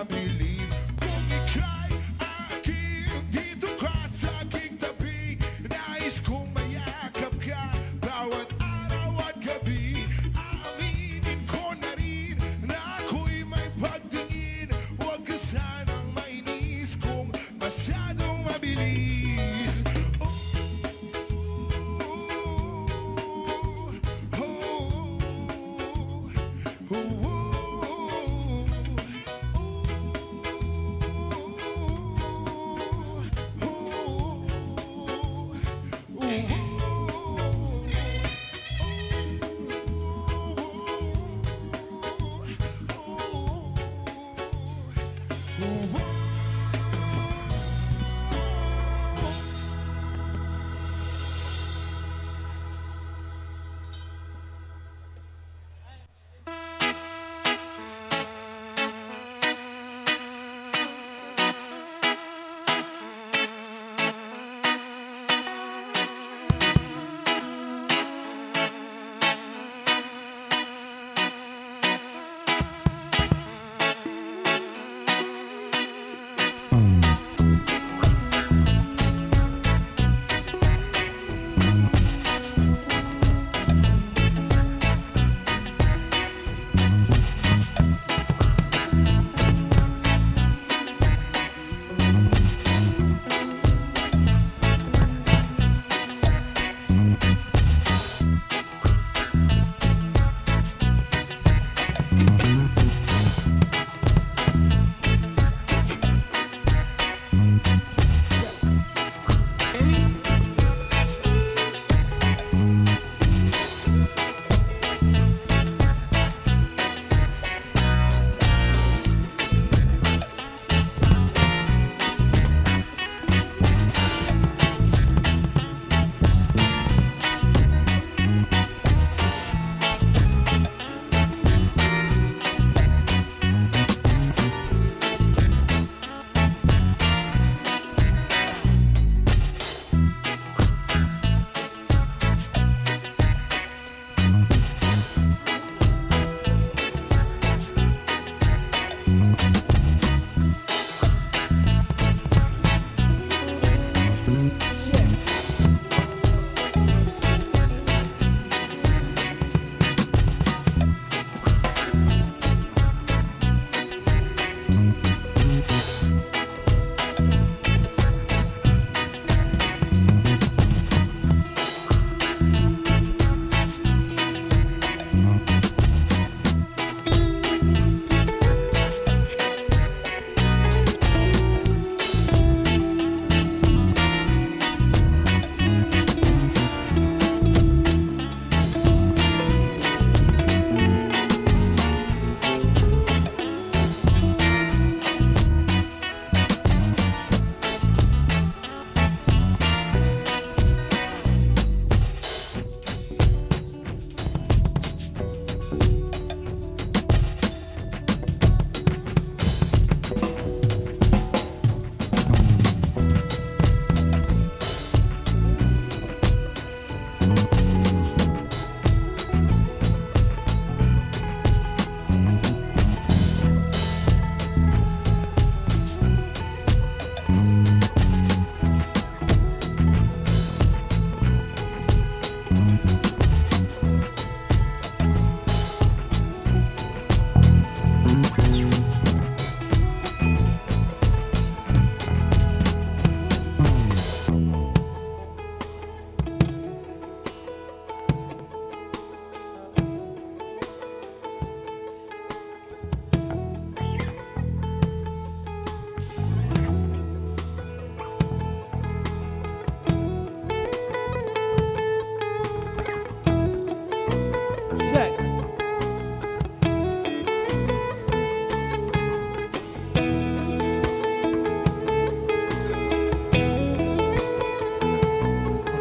mabilis. Kung ika'y akin, dito ka sa aking tabi. Nais kong mayakap ka bawat araw at gabi. Aaminin ko na rin na ako'y may pagtingin. Huwag ka sanang mainis kung masyadong mabilis.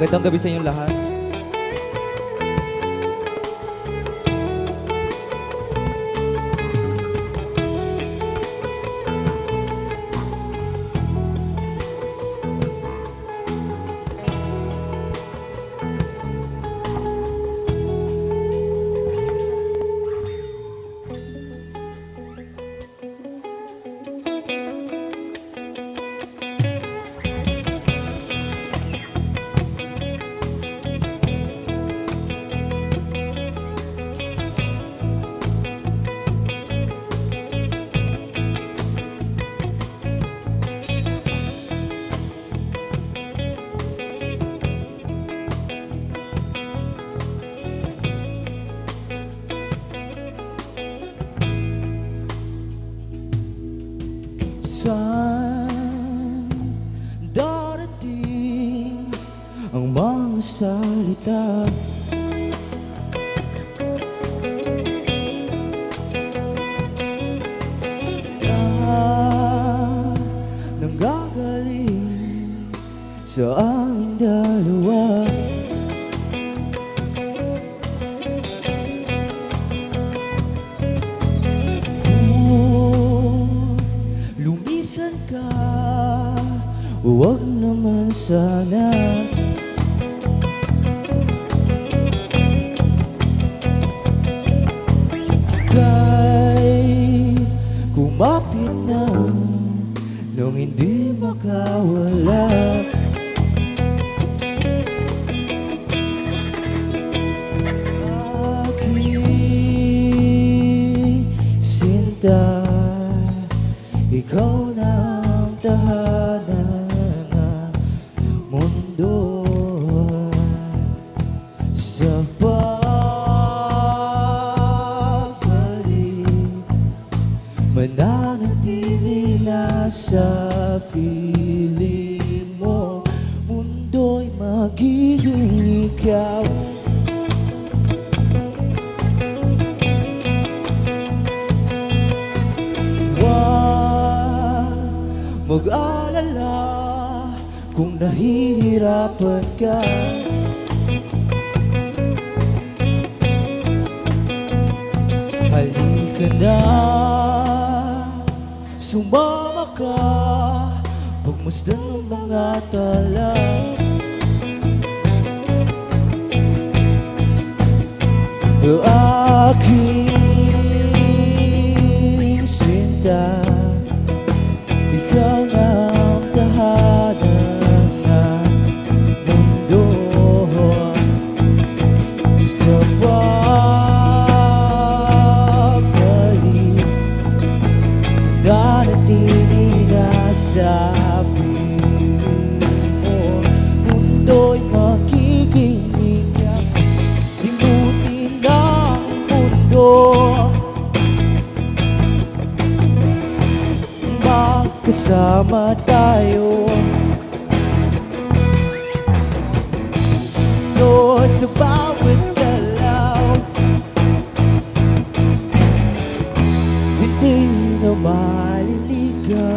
Magandang gabi sa inyong lahat. saan darating ang mga salita. Nanggagaling sa aming dalawa. Lumisan ka, huwag naman sana. Kay kumapit na nung hindi makawala. Aking sinta, ikaw na ang tahanan ng mundo. Sa pagbalik, mananatili na sa piling mo. Mundo'y magiging ikaw. Mag-alala kung nahihirapan ka. Halika na, sumama ka, pagmasdan ng mga tala. Aking sinta, ikaw na ang tahanan ng mundo. Sa pagbalik, nananatili na sa piling mo. Mundo'y magiging ikaw. Limutin ang mundo, magkasama tayo. Sunod sa bawat galaw, hindi na maliligaw.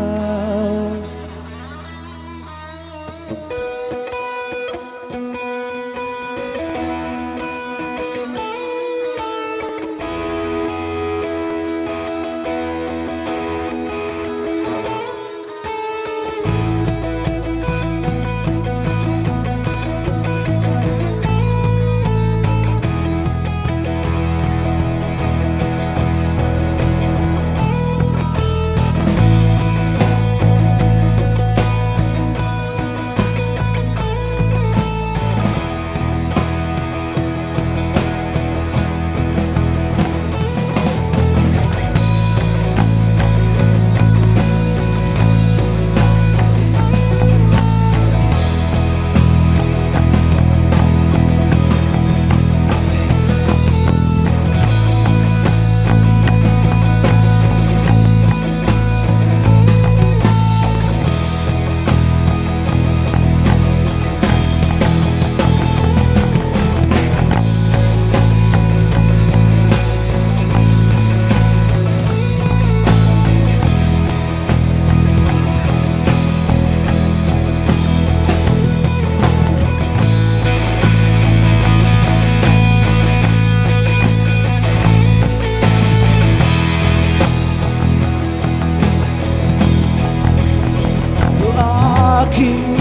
Aking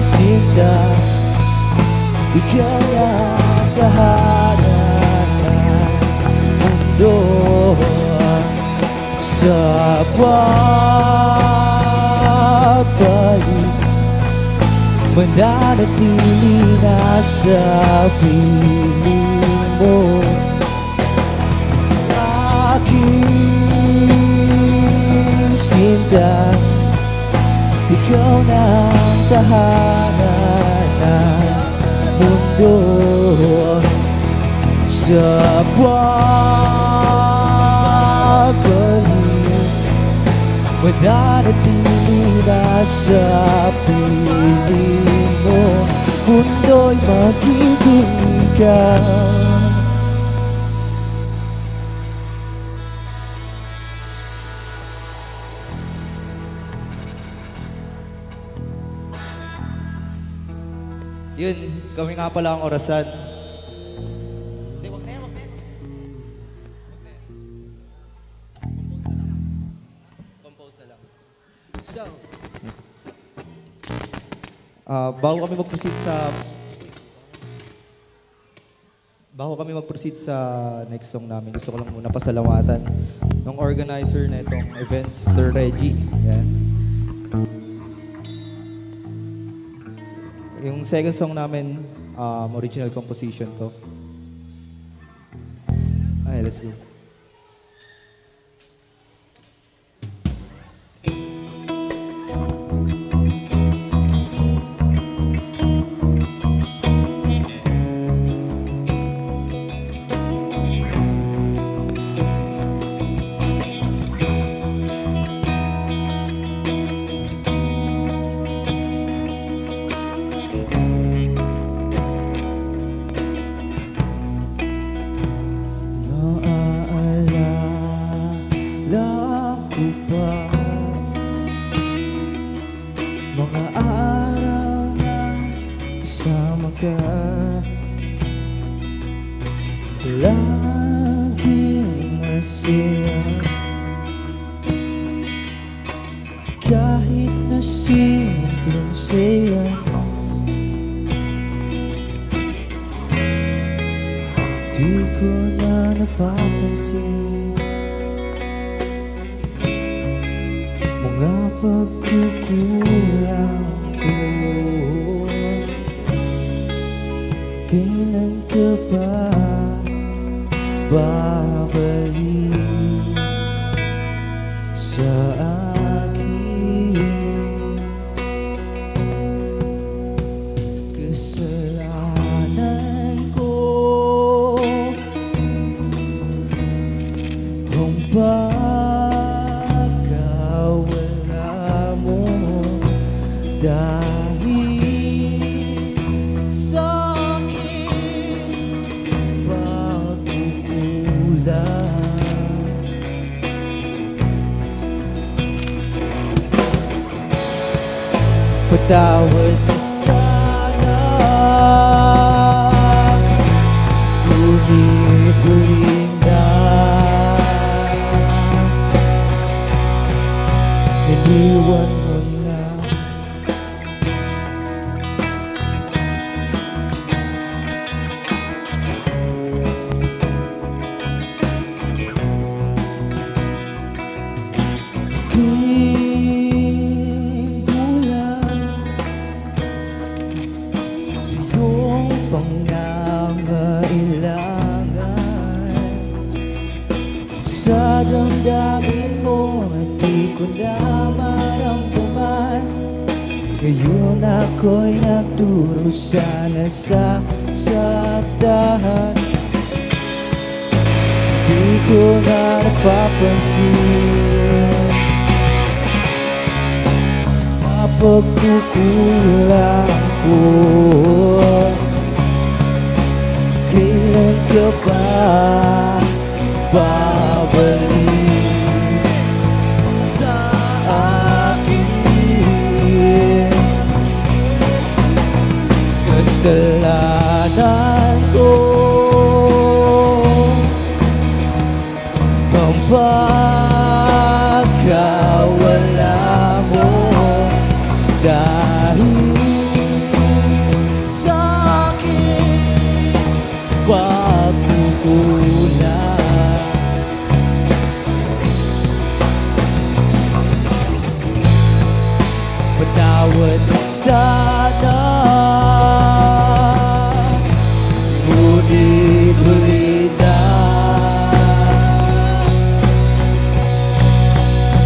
sinta, ikaw ang tahanan ng mundo. Sa pagbalik, mananatili na sa piling mo. Aking sinta, ikaw na ang tahanan ng mundo. Sa pagbalik, mananatili na sa piling mo. Mundo'y magiging ikaw. Yun, kami nga pala ang orasan. Hindi, wag na yan, wag na yan. Compose na lang. So, bago kami mag-proceed sa next song namin, gusto ko lang muna pasalamatan ng organizer na itong events, Sir Reggie. Yan. Yung second song namin, original composition to. Ay, let's go. Mga araw na kasama ka, laging masaya, kahit na simpleng saya. Di ko na napapansin mga pagkukulang ko. Kailan ka ba babalik sa akin? Kasalanan ko kung dahil sa'kin pagkukulang. Patawad na sana, ngunit huling na iniwan mo na. Sa damdamin mo at di ko na maramdaman. Ngayon ako'y nagdurusa na sa sakdahan. Di ko na napapansin mapagkukulang ko. Kailan ka ba babalik sa akin? Kasalanan ko ang pagkawala mo, dahil sa'kin pagkukulang. Patawad na sana, ngunit huli na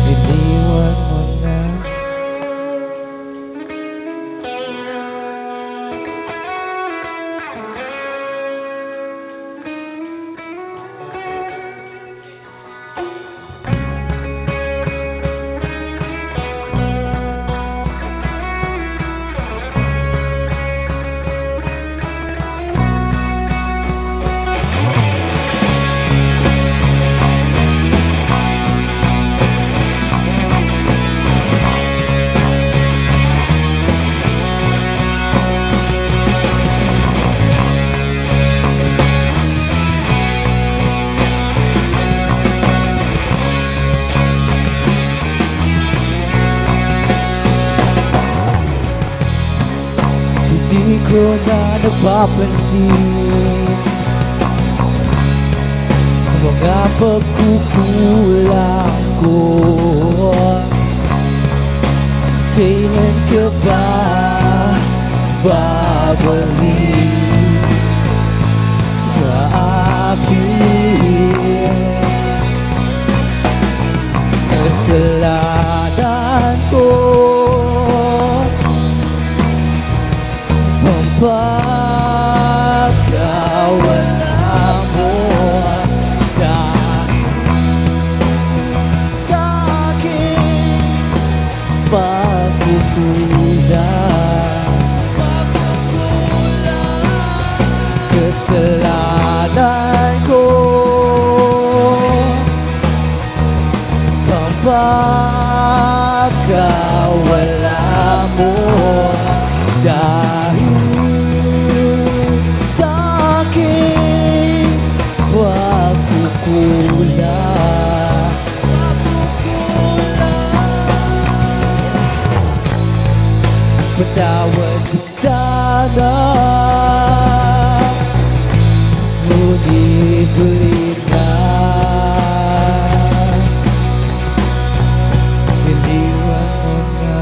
iniwan mo na. ko na napapansin mga pagkukulang ko. Kailan ka ba babalik sa akin? Kasalanan ko ang pagkawala mo dahil sa aking pagkukulang. Kasalanan ko ang pagkawala mo dahil sa aking pagkukulang. Patawad ka sana, ngunit ulit na iniwan mo na.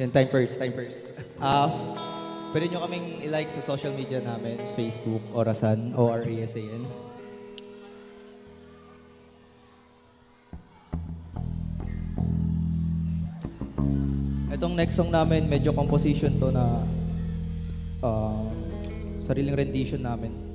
Yan, time first, time first. Pwede nyo kaming i-like sa social media namin, Facebook, Orasan, ORASAN. Itong next song namin, medyo composition to na sariling rendition namin.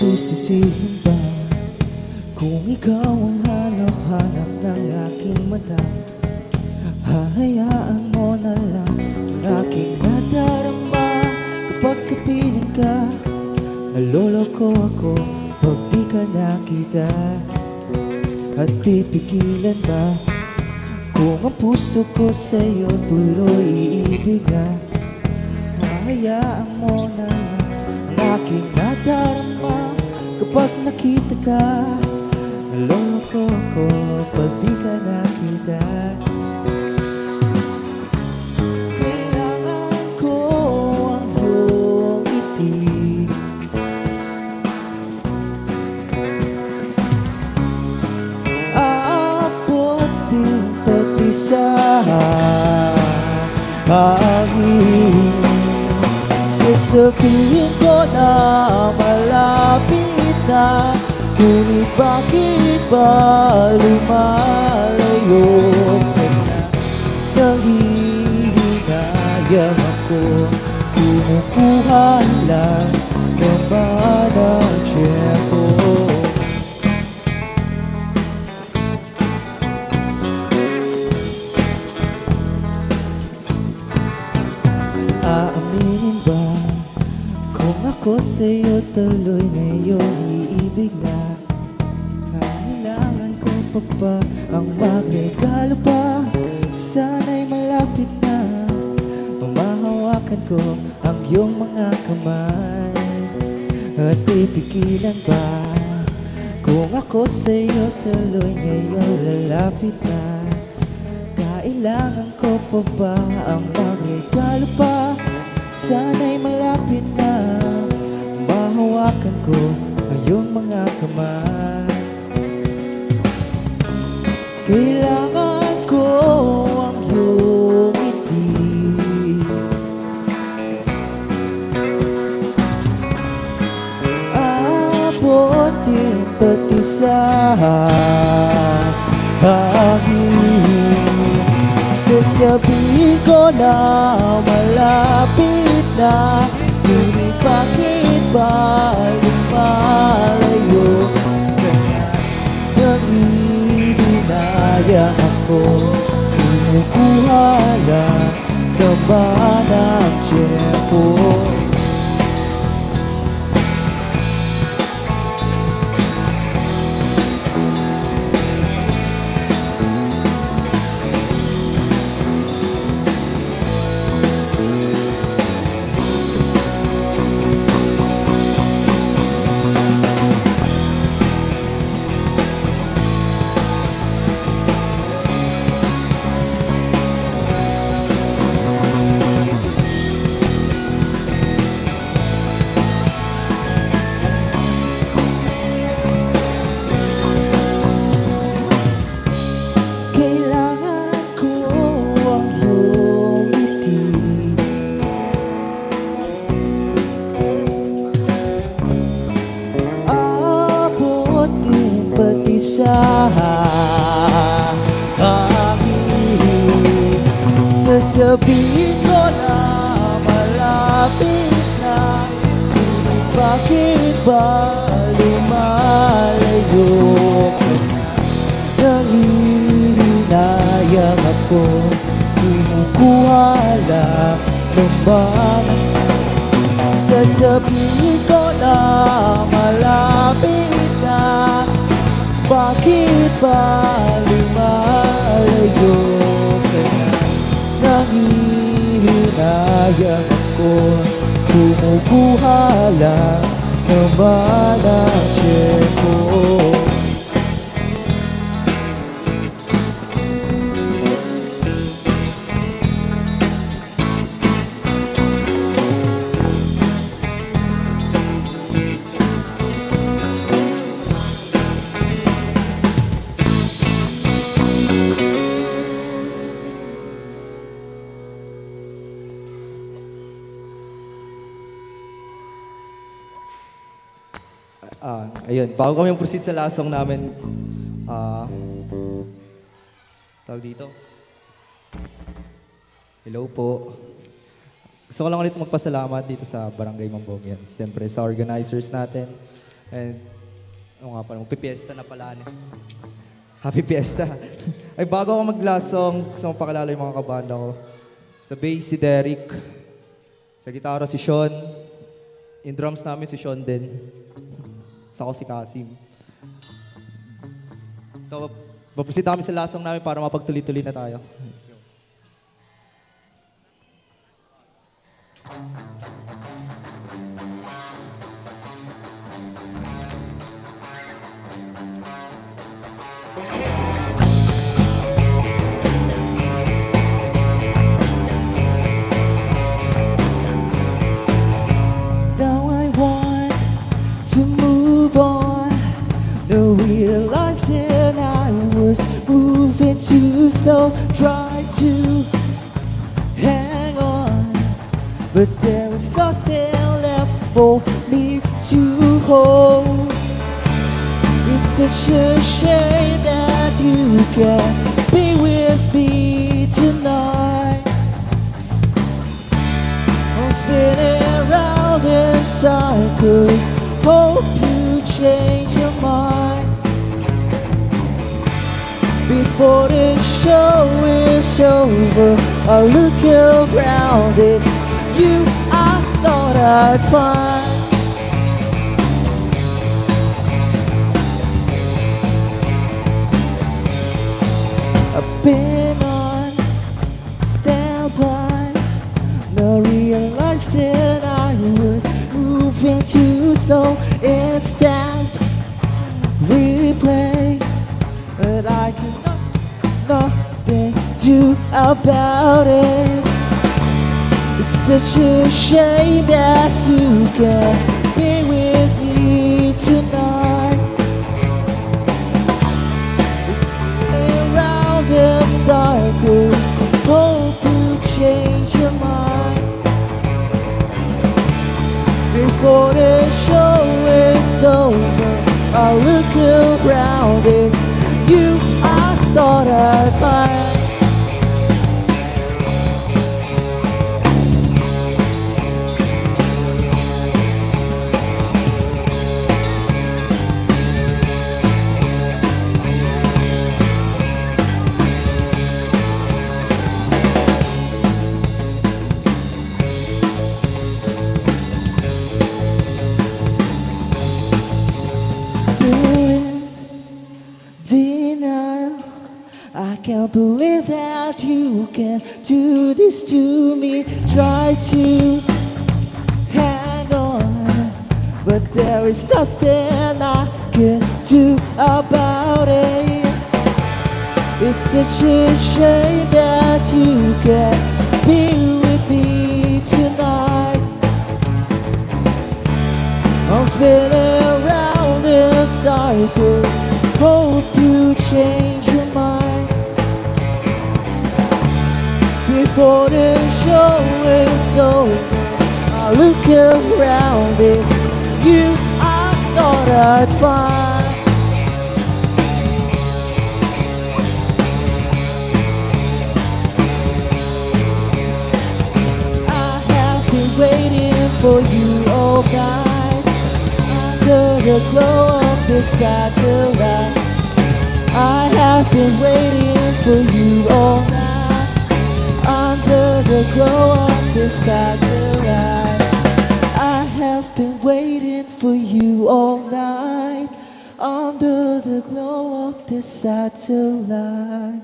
Sisisihin ba kung ikaw ang hanap-hanap ng aking mata? Hahayaan mo na lang ang aking nadarama. Kapag kapiling ka, naloloko ako pag di ka nakita. At pipigilan ba kung ang puso ko sa'yo tuloy iibig na? Hahayaan mo na lang ang aking nadarama. Kapag nakita ka, naloloko ako pag di ka nakita. Kailangan ko ang iyong ngiti. Aabot din pati sa hangin. Sasabihin ko na malapit na, ngunit bakit ba lumalayo ka na? Nanghihinayang ako, kumukuha lang naman ang tiyempo. Aaminin ba kung ako sa'yo tuloy ngayon iibig na? Kailangan ko pa ba ang magregalo pa? Sana'y malapit na, mahawakan ko ang iyong mga kamay. At pipigilan ba kung ako sa'yo tuloy ngayon lalapit na? Kailangan ko pa ba ang magregalo pa? Sana'y malapit na, mahawakan ko ang iyong mga kamay. Kailangan ko ang iyong ngiti. Aabotin pati sa hangin. Sasabihin ko na malapit na, ngunit bakit ba lumalayo ka na? ako, kumukuha lang naman ang tiyempo. Kailangan ko ang iyong ngiti, abutin pati sa hangin. Sasabihin ko na malapit na, ngunit bakit ba lumalayo ka na? Nangihinayang ako, kumukuha lang naman. Sasabihin ko na malapit na, bakit ba lumalayo ka na? Nangihinayang ako, kumukuha lang naman ang tiyempo. Ayun, bago kami proceed sa last song namin, tawag dito. Hello po. Gusto ko lang ulit magpasalamat dito sa Barangay Mambongyan. Siyempre sa organizers natin. And, ano nga pala, magpipiesta na pala. Happy Fiesta. Ay, bago ako mag-last song, gusto ko pakilala yung mga kabanda ko. Sa bass, si Derek. Sa gitara, si Sean. In drums namin, si Sean din. Sa ako si Kasim. So, baproceed kami sa last song namin para mapagtuloy-tuloy na tayo. Now I want to move on, no realizing I was moving too slow. Tried to hang on, but there was nothing left for me to hold. It's such a shame that you can't be with me tonight. I'm spinning around in circles, hope you change your mind before the show is over. I look around, it's you I thought I'd find. I've been on standby, not realizing I was moving too slow. Instant replay, but I can nothing do about it. It's such a shame that you can't be with me tonight. Around the cycle, hope you change your mind before the show is over. I look around it, you I thought I'd find. believe that you can do this to me. Try to hang on, but there is nothing I can do about it. It's such a shame that you can't be with me tonight. I'm spinning around in circles. Hope you change your mind before the show is over. I look around with you, I thought I'd find. I have been waiting for you all night under the glow of the satellite. I have been waiting for you all night under the glow of the satellite. I have been waiting for you all night under the glow of the satellite.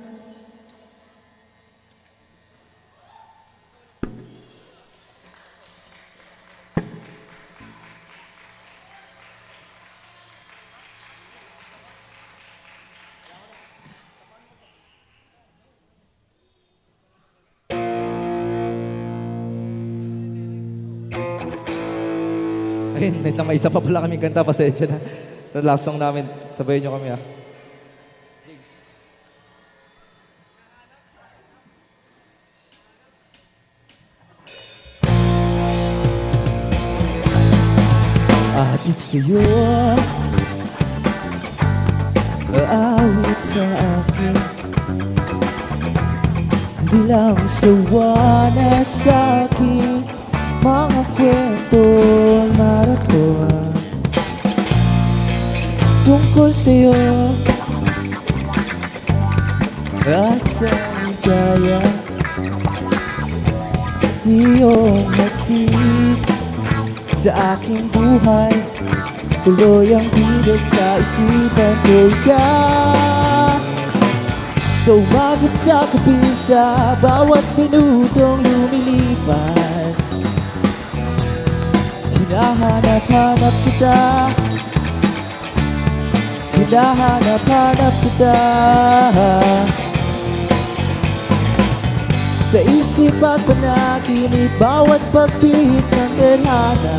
Ayun, may isa pa pala kaming kanta, pasensya na. Sa last song namin, sabayin nyo kami ah. Adik sa'yo, aawit sa akin. Di lang sawa na sa akin mga kwento maraton tungkol sa'yo at sa ligaya iyong hatid sa aking buhay. Tuloy ang bida sa isipan ko so umabot sa kabisa bawat minutong lumilipas. Hinahanap-hanap kita, hinahanap-hanap kita. Sa isip at panaginip, bawat pagpihit ng tadhana.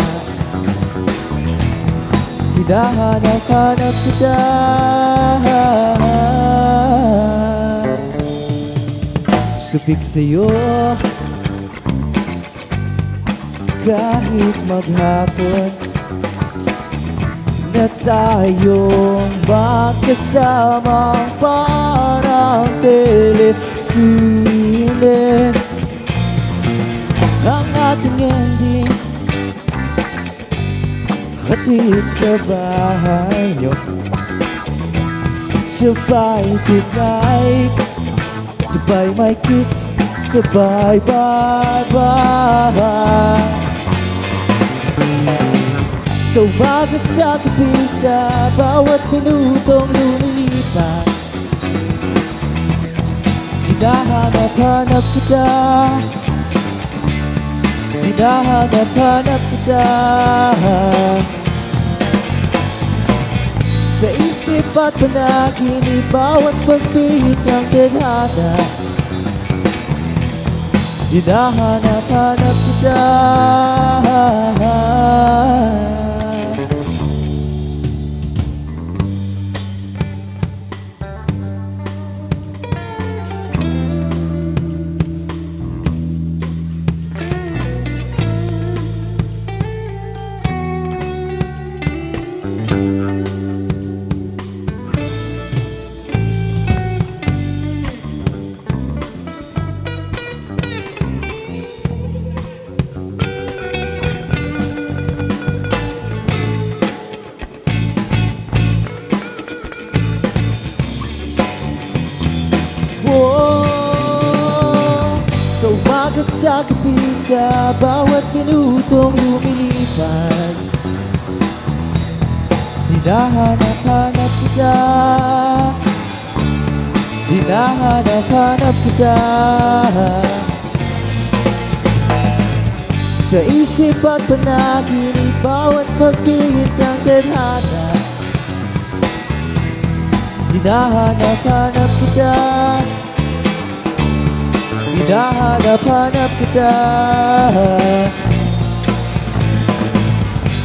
Hinahanap-hanap kita. Subik sa'yo kahit maghapon na tayong magkasamang parang telesine. Ang ating ending hatid sa bahay nyo. Sabay goodnight, sabay may kiss, sabay bye-bye. So bakit sa kabisa bawat minutong lumilipas. Hinahanap-hanap kita, hinahanap-hanap kita. Sa isip at panaginip, bawat pagpihit ng tadhana. Hinahanap-hanap kita. So bakit sa kabisa bawat minutong lumilipas. Hinahanap-hanap kita, Hinahanap-hanap kita sa isip at panaginip, bawat pagpihit ng tadhana. Hinahanap-hanap kita, hinahanap-hanap kita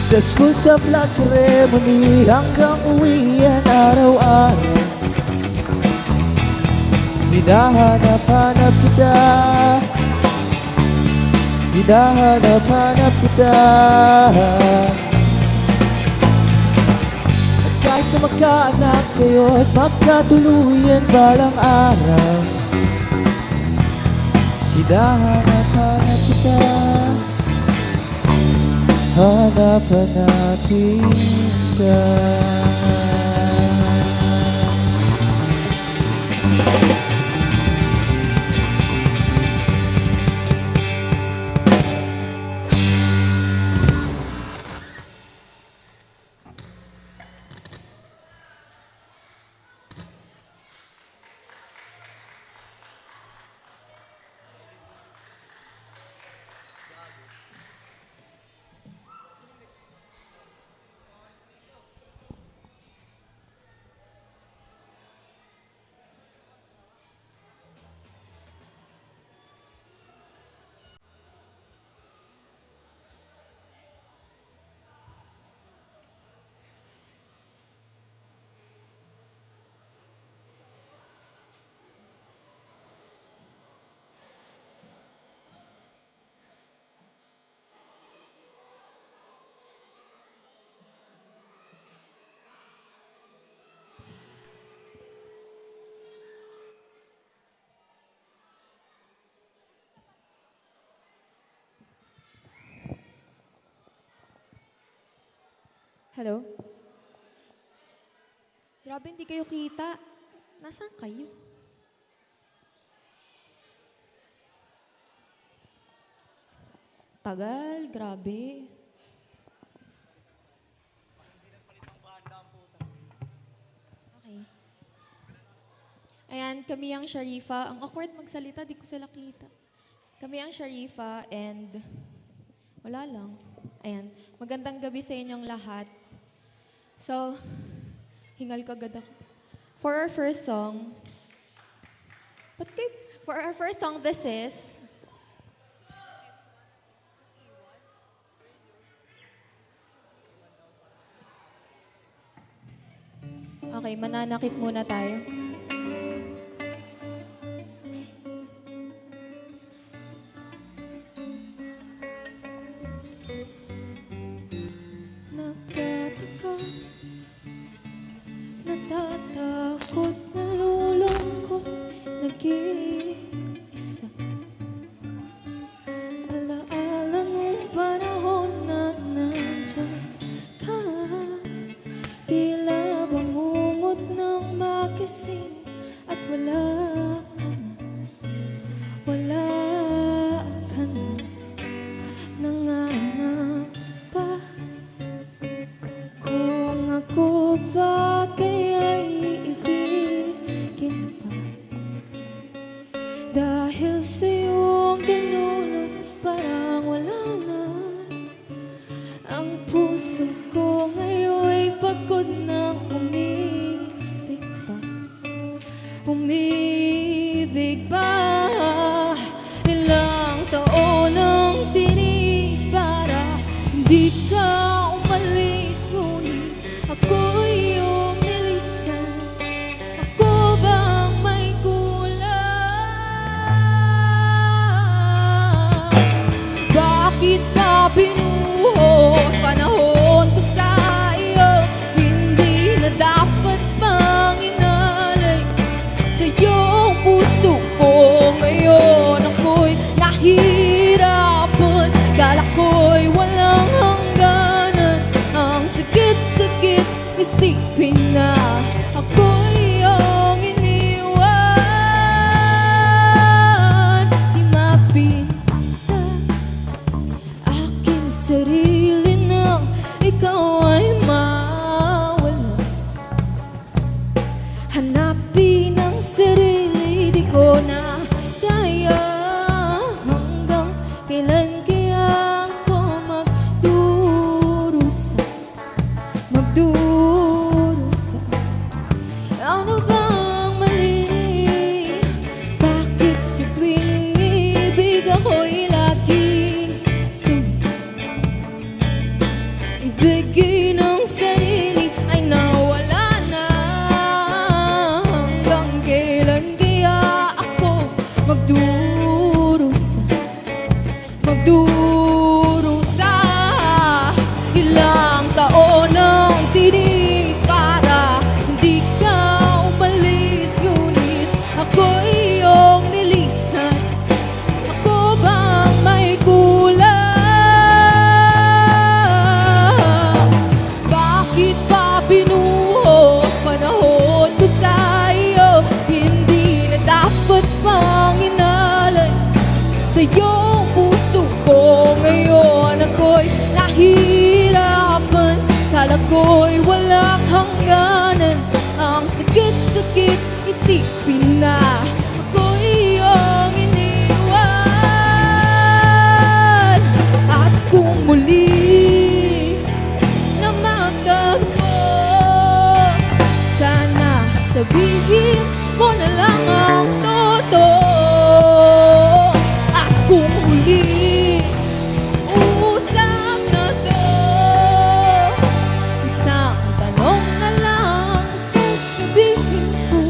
sa school, sa flag ceremony, hanggang uwian araw-araw. Hinahanap-hanap kita, hinahanap-hanap kita. At kahit na magkaanak kayo at magkatuluyan balang araw, hinahanap-hanap kita, hanap-hanapin ka. Hello? Grabe, hindi kayo kita. Nasaan kayo? Tagal, grabe. Okay. Ayan, kami ang Sharifa. Ang awkward magsalita, di ko sila kita. Kami ang Sharifa and wala lang. Ayan, magandang gabi sa inyong lahat. So, hingal ko agad ako. For our first song, this is okay, mananakit muna tayo. Nagtataka, natatakot, nalulungkot, nag-iisa. Alaala nung panahon na nandiyan ka, tila bangungot ng magising at wala ka na, wala ka na. Nangangamba kung ako ba kaya'y ibigin pa, dahil sa iyong dinulot parang wala na. Ang puso ko ngayon'y pagod ng umibig pa, umibig pa. Ilang taon ang tinis para hindi ka umalis, ngunit ako'y iyong nilisan. Ako bang may kulang? Bakit pa binuhos panahon ko sa iyo? Hindi na dapat bang inalay sa iyong puso ko ngayon? Ako'y nahihirapan, kala ko'y walang hanggan. ako'y walang hangganan. Ang sakit-sakit isipin na ako'y iyong iniwan. At kung muli na magtagpo, sana sabihin mo na lang ang totoo. At kung muli uusap na to, isang tanong na lang sasabihin ko.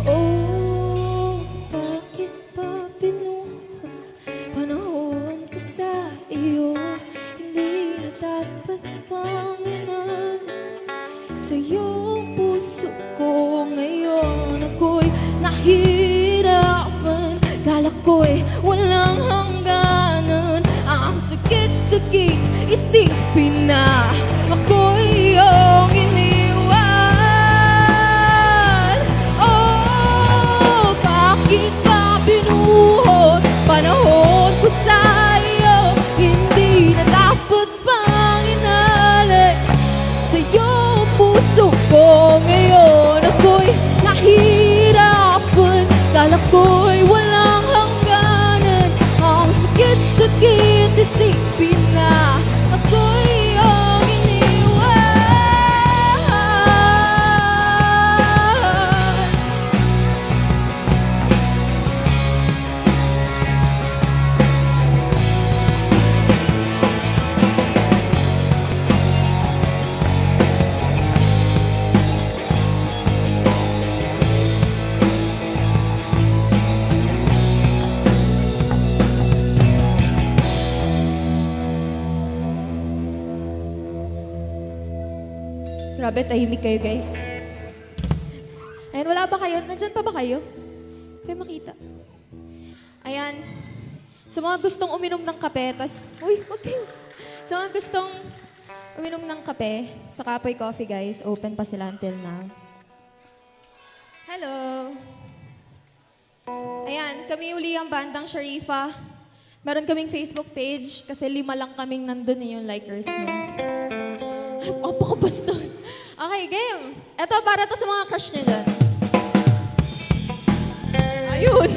Oh, bakit ba binuhos panahon ko sa iyo? Hindi na dapat panginan sa'yo ang puso ko ngayon. Ako'y nahihirapan, kala ko'y walang hangganan. Ang sakit-sakit isipin na ako'y iyong iniwan. Oh, bakit ba binuhos panahon ko sa iyo? Hindi na dapat pang inalay sa'yo ang puso ko ngayon. Ako'y nahihirapan, kala ko'y walang hangganan. Ang sakit-sakit isipin na ako'y iyong iniwan. Grabe, tahimik kayo, guys. Ayan, wala ba kayo? Nandyan pa ba kayo? Kayo makita. Ayan. Sa mga gustong uminom ng kape, wag kayo. Sa mga gustong uminom ng kape, sa Kapoy Coffee, guys, open pa sila until now. Hello! Ayan, kami uli ang bandang Sharifa. Meron kaming Facebook page kasi 5 lang kaming nandun yung likers nyo. Apakabastos. Okay, game. Ito, para to sa mga crush niya dyan. Ayun.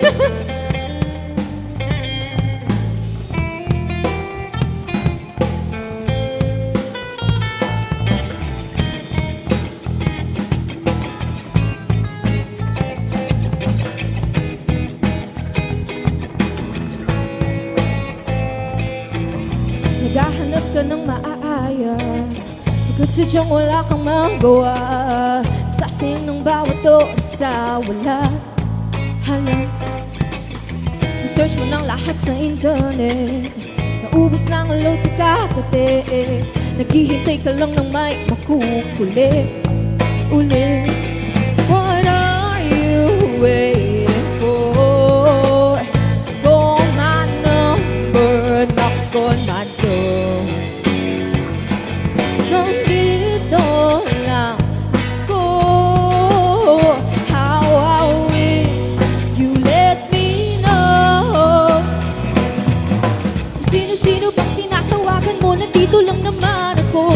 Naghahanap ka ng maaaya, pagkat sadyang wala kang magawa. Nagsasayang ng bawat oras sa wala. Hala, research mo ng lahat sa internet, naubos na ang load sa kakatext. Naghihintay ka lang ng may makukulit ulit. What are you waiting for? Call my number, knock on my door. Nandito lang ako. How I wish you let me know. Kung sino-sino bang tinatawagan mo, nandito lang naman ako.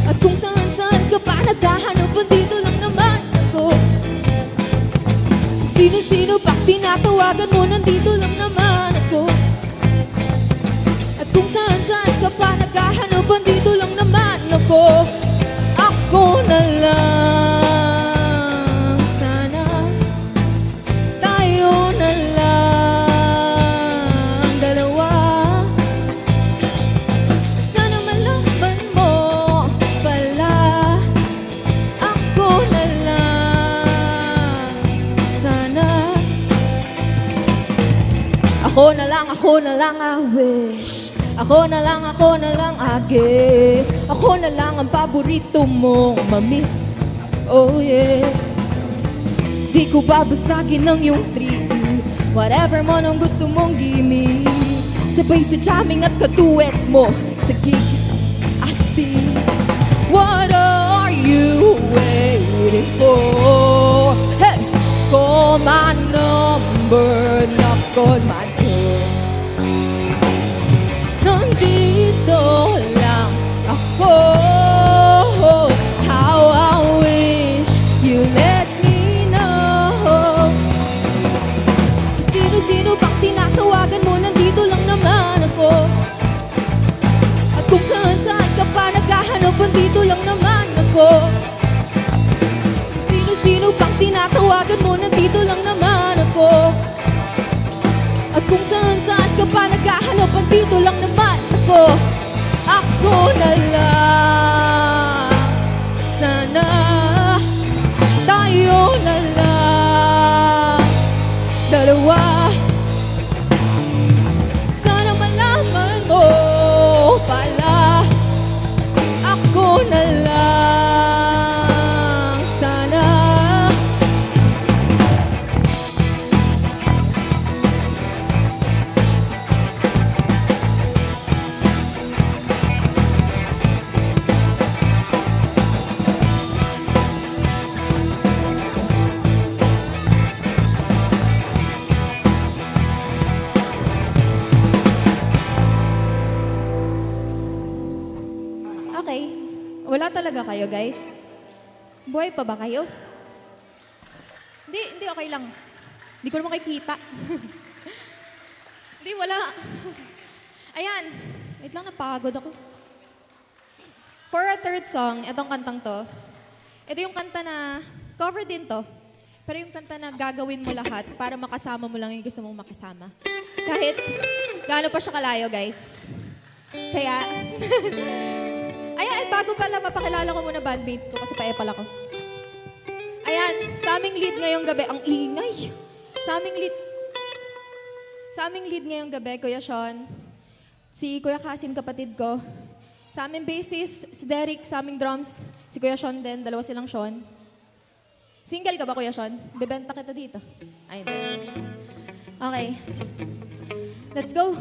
At kung saan-saan ka pa naghahanap, nandito lang naman ako. Kung sino-sino bang tinatawagan mo, nandito lang naman ako. At kung saan-saan ka pa naghahanap, nandito lang naman ako. Ako na lang sana, tayo na lang dalawa. Sana malaman mo pala, ako na lang sana. Ako na lang I wish. Ako na lang I guess. Ako na lang ang paborito mong mamiss. Oh yeah. Di ko babasagin ng iyong trip. Whatever mo nang gusto mong gimme. Sabay sa jamming at katuwet mo sa gig. Asti, what are you waiting for? Hey! Call my number, knock on my door. ka pa naghahanap, andito lang naman ako. Ako na lang. Sana tayo na lang dalawa. Sana malaman mo pala, ako na lang. Sana okay. Wala talaga kayo, guys? Buhay pa ba kayo? Hindi okay lang. Hindi ko naman makikita. Hindi, wala. Ayan. Wait lang, napagod ako. For our third song, itong kantang to, ito yung kanta na, cover din to, pero yung kanta na gagawin mo lahat para makasama mo lang yung gusto mong makasama. Kahit gaano pa siya kalayo, guys. Kaya, ayan, bago pala, mapakilala ko muna bandmates ko kasi pa-epal ako. Ayan, sa aming lead ngayong gabi, ang ingay. Sa aming lead ngayong gabi, Kuya Sean, si Kuya Kasim, kapatid ko. Sa aming bassist, si Derek, sa aming drums, si Kuya Sean din, dalawa silang Sean. Single ka ba, Kuya Sean? Bebenta kita dito. Ay, hindi. Okay. Let's go.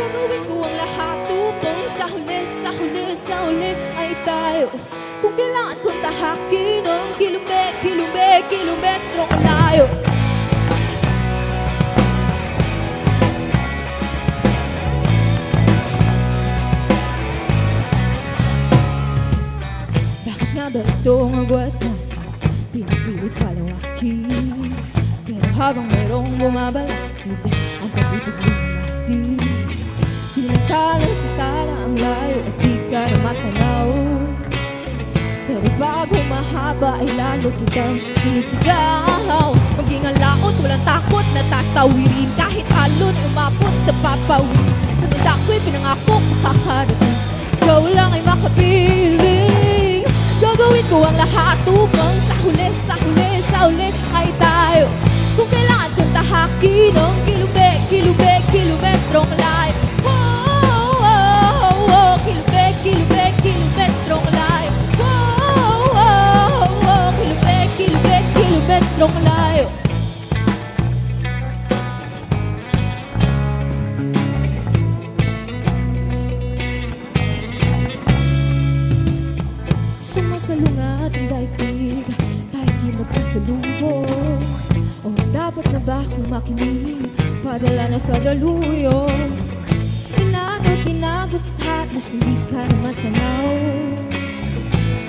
Gagawin ko ang lahat upang sa huli ay tayo. Kung kailangan kong tahakin ang kilometrong layo. Bakit nga ba itong agwat na pinipilit palawakin? Pero habang mayroong bumabalakid ang pag-ibig lumalaki, tinatalang sa tala ang layo at di ka na matanaw. Pero bago mahaba ay lalo kitang sinisigaw. Maging ang laot, walang takot na tatawirin, kahit alon umabot sa papawin. Sa manda ko'y pinangako makakarating, ikaw lang ay makapiling. Gagawin ko ang lahat upang sa huli ay tayo. Kung kailangan kong tahakin ang kilometrong layo. Kilometrong layo. Kilometrong layo. Sumasalungat ang daigdig, kahit di magkasalubong. O dapat na ba akong makinig, padala na sa daluyong. Tinagos at halos hindi ka naman tanaw.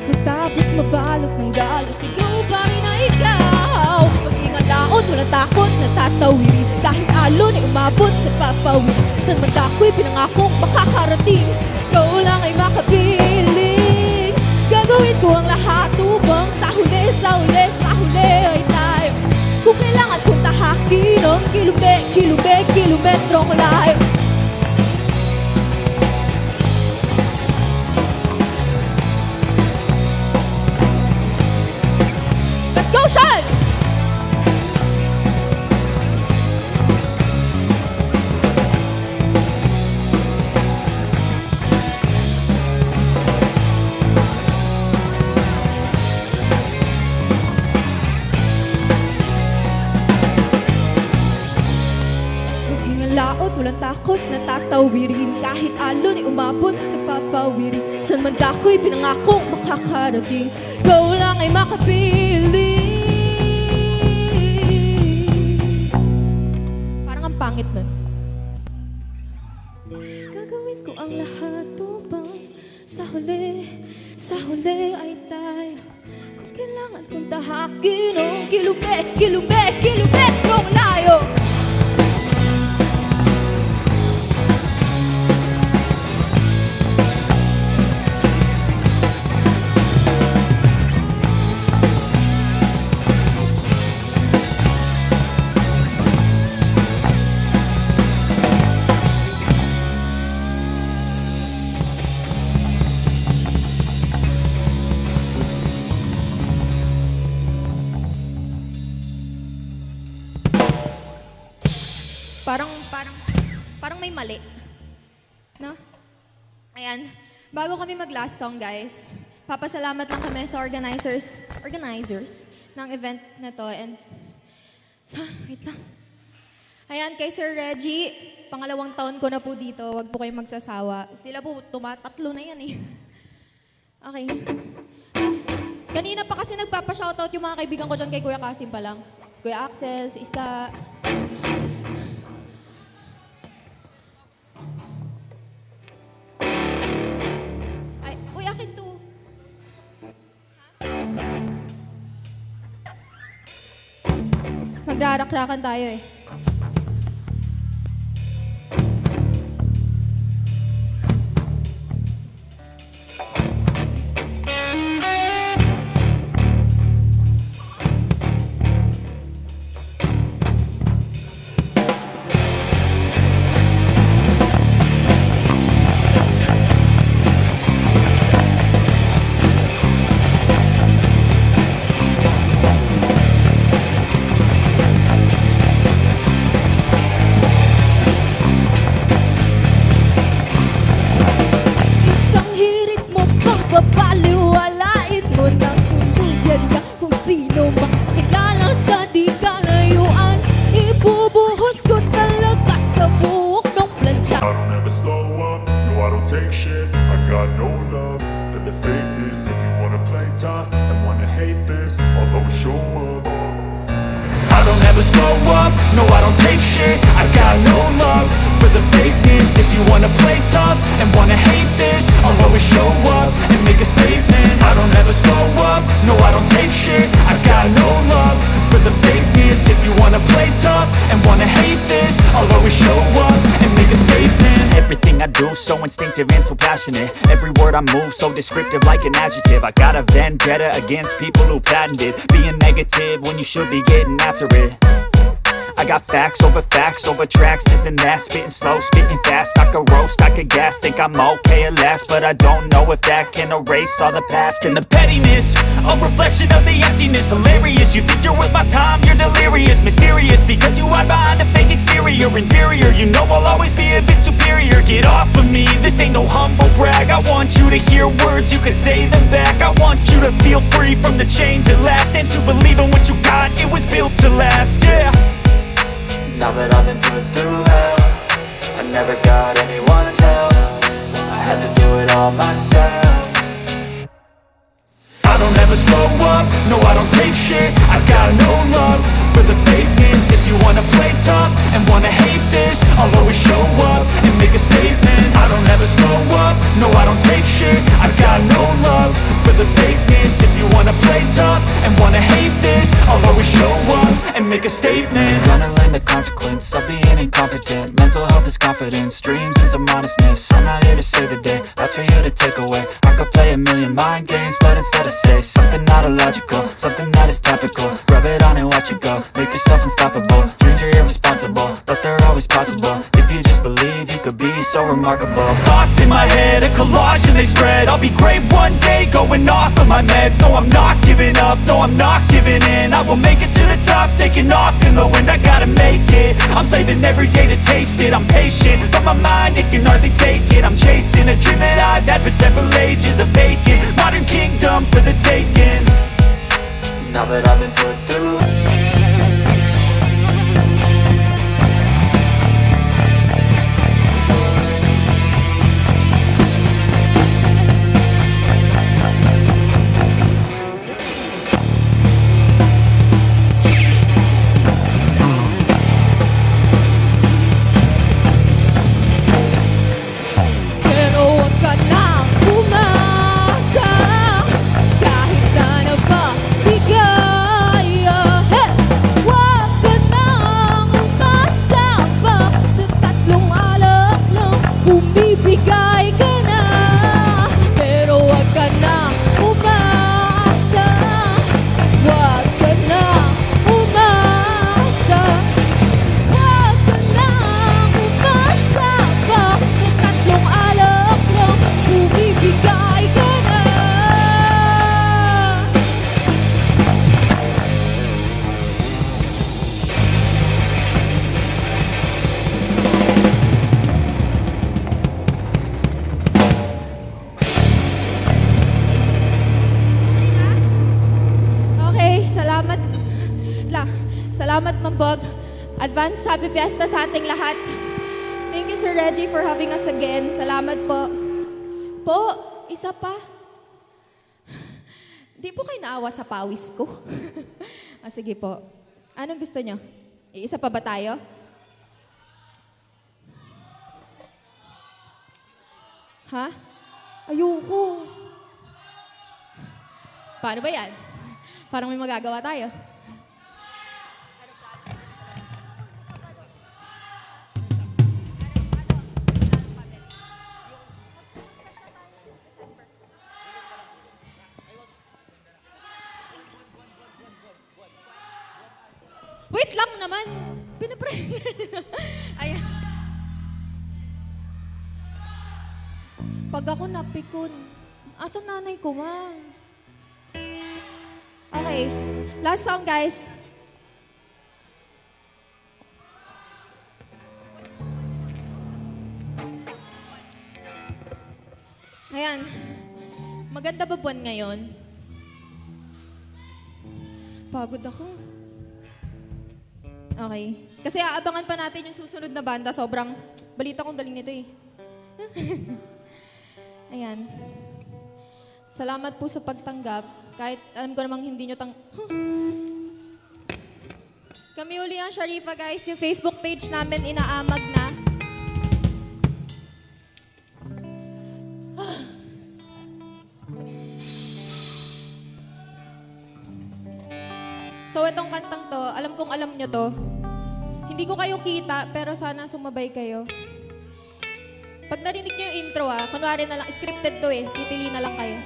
Pagtapos mabalot ng galos, ikaw pa rin na ikaw. Maging ang laot, walang takot na tatawirin, kahit alon ay umabot sa papawin. San man ako'y pinangakong makakarating, ikaw lang ay makapiling. Gagawin ko ang lahat upang sa huli ay tayo. Kung kailangan kong tahakin ang kilometrong layo. Go, Sean! Maging ang laot, walang takot na tatawirin, kahit alon ay umabot sa papawirin. San man ako'y pinangakong makakarating, ikaw lang ay makapiling. Pangit nun. Gagawin ko ang lahat upang sa huli ay tayo. Kung kailangan kong tahakin ang kilometrong layo. parang may mali. No? Ayan. Bago kami mag-last song, guys, papasalamat lang kami sa organizers ng event na to. And, wait lang. Ayan, kay Sir Reggie, pangalawang taon ko na po dito. Huwag po kayong magsasawa. Sila po, tumatatlo na yan eh. Okay. Kanina pa kasi nagpapa-shoutout yung mga kaibigan ko dyan kay Kuya Kasim pa lang. Si Kuya Axel, si Iska. Ay, uy, akin to. Magrarak-rakan tayo eh. Isang hirit mo pang babaliwalain mo ng tuluyan niya kung sino makilala sa di kalayuan. Ibubuhos ko talaga sa buhok ng plancha. I don't ever slow up, no I don't take shit. I got no love for the fakeness. If you wanna play tough and wanna hate this, I'll always show up. I don't ever slow up, no I don't take shit. I got no love for the fakeness. If you wanna play tough and wanna hate this, I'll always show up and make a statement. I don't ever slow up, no I don't take shit. I got no love for the fakeness. If you wanna play tough and wanna hate this, I'll always show up and make a statement. Everything I do so instinctive and so passionate. Every word I move so descriptive like an adjective. I got a vendetta against people who patented being negative when you should be getting after it. I got facts over tracks, this and that. Spitting slow, spitting fast. I could roast, I could gas. Think I'm okay at last, but I don't know if that can erase all the past. And the pettiness, a reflection of the emptiness. Hilarious, you think you're worth my time, you're delirious. Mysterious, because you hide behind a fake exterior. Inferior, you know I'll always be a bit superior. Get off of me, this ain't no humble brag. I want you to hear words, you can say them back. I want you to feel free from the chains at last, and to believe in what you got, it was built to last, yeah. Now that I've been put through hell, I never got anyone's help. I had to do it all myself. I don't ever slow up, no I don't take shit. I got no love for the fakeness. If you wanna play tough and wanna hate this, I'll always show up and make a statement. I don't ever slow up, no I don't take shit. I got no love for the fakeness. If you wanna play tough and wanna hate this, I'll always show up and make a statement. Gonna learn the consequence of being incompetent. Mental health is confidence, dreams and some honestness. I'm not here to save the day, that's for you to take away. I could play a million mind games, but instead I say something not illogical, something that is topical. Rub it on and watch it go, make yourself unstoppable. Dreams are irresponsible, but they're always possible. If you just believe, you could be so remarkable. Thoughts in my head, a collage and they spread. I'll be great one day, going off of my meds. No, I'm not giving up, no, I'm not giving in. I will make it to the top, taking off in the wind. I gotta make it, I'm saving every day to taste it. I'm patient, but my mind, it can hardly take it. I'm chasing a dream that I've had for several ages. A vacant, modern kingdom for the taking. Now that I've been put through Pero huwag ka nang umasa kahit na nababigay. Hey! Advance Happy Fiesta sa ating lahat. Thank you, Sir Reggie, for having us again. Salamat po. Po, isa pa. Di po kayo naawa sa pawis ko. Sige po. Anong gusto nyo? Isa pa ba tayo? Ha? Ayoko. Paano ba yan? Parang may magagawa tayo. Wait lang naman. Pinapray. Ayan. Pag ako napikon, asan nanay ko, ma? Okay. Last song, guys. Ayan. Maganda ba buwan ngayon? Pagod ako. Okay. Kasi aabangan pa natin yung susunod na banda. Sobrang balita kong galing nito eh. Ayan. Salamat po sa pagtanggap. Kahit alam ko namang hindi nyo Kami uli ang Sharifa, guys. Yung Facebook page namin inaamag na. So, itong kantang to, alam kong alam nyo to. Hindi ko kayo kita, pero sana sumabay kayo. Pag narinig nyo yung intro kunwari na lang, scripted to eh, titili na lang kayo.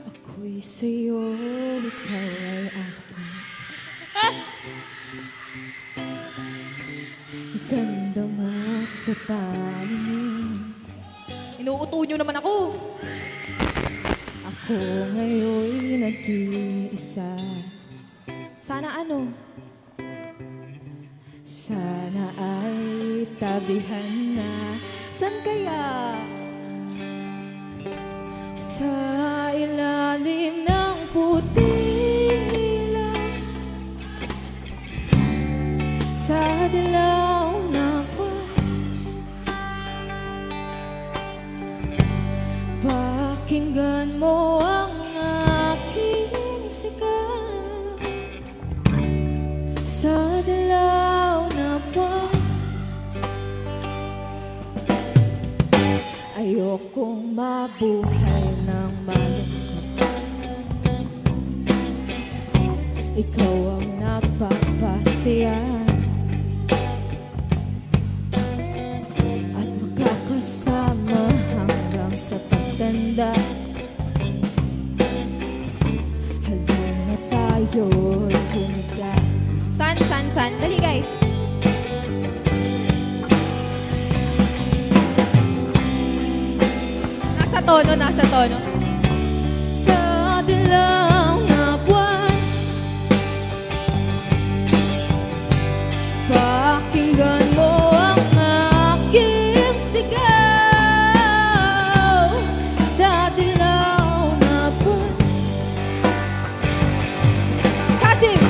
Ako'y sa'yo, ikaw ay akin. Ganda mo sa paningin. Inuuto nyo naman ako. Ako ngayon nag-iisa. Sana ano? Sana ay tabihan na. San kaya? Sa ilalim ng puting ilaw, sa dilaw na buwan, pakinggan mo ang aking sigaw. Sa dilaw na buwan, ayokong mabuhay ng malungkot. Ikaw ang nagpapasaya at makakasama hanggang sa pagtanda. Halina tayo'y humiga. San? Dali, guys. Nasa tono. Sa dilaw na buwan, pakinggan mo ang aking sigaw. Sa dilaw na buwan. Kasim!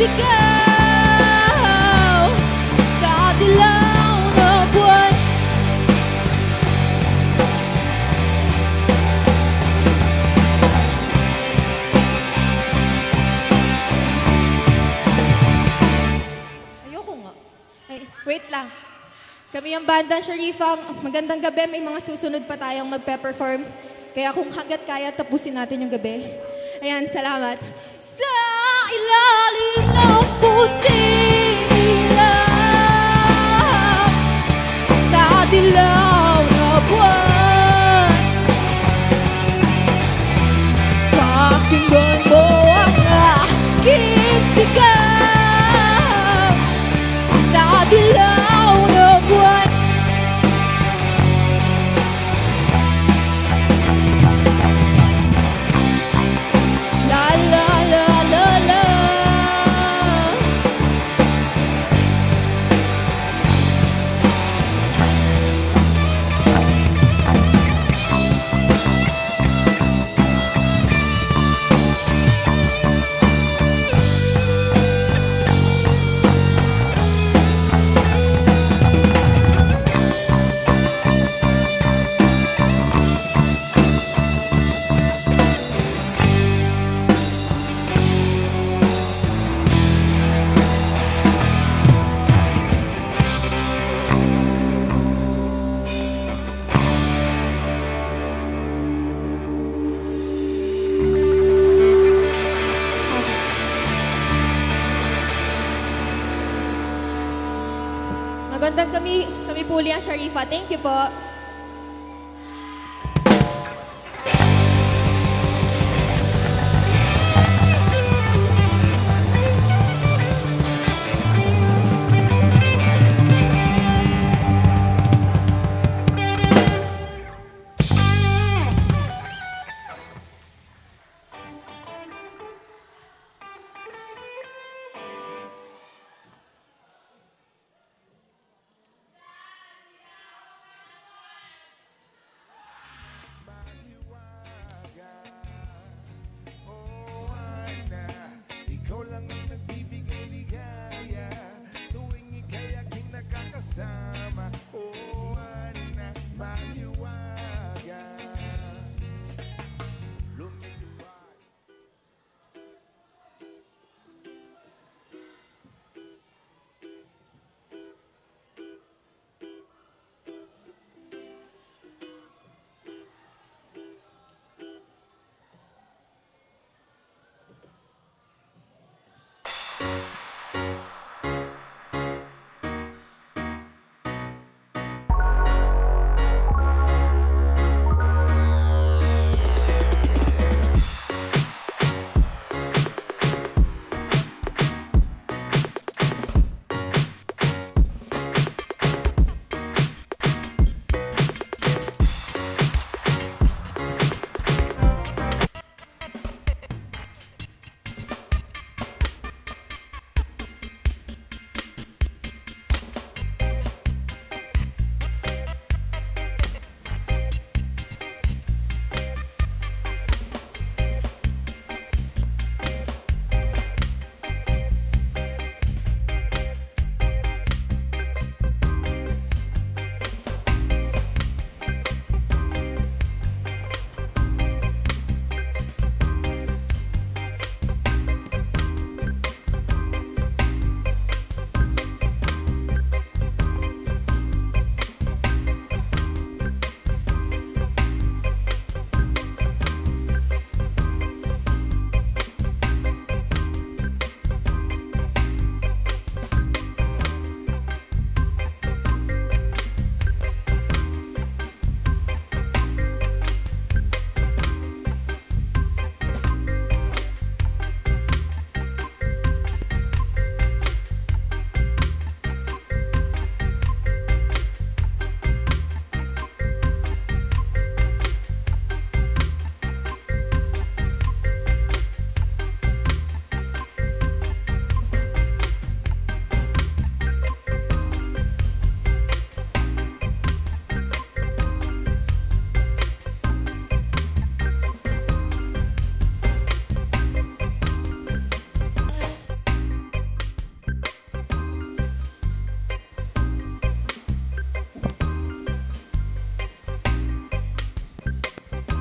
sigaw sa dilaw na buwan. Ayoko nga. Ay, wait lang. Kami ang bandang Sharifa. Magandang gabi. May mga susunod pa tayong magpe-perform. Kaya kung hanggat kaya, tapusin natin yung gabi. Ayan, salamat. Sa ilalim ng puting ilaw, sa dilaw na buwan, pakinggan mo ang aking sigaw sa dilaw na buwan. La la la la la. Magandang kami po ang Sharifa. Thank you po.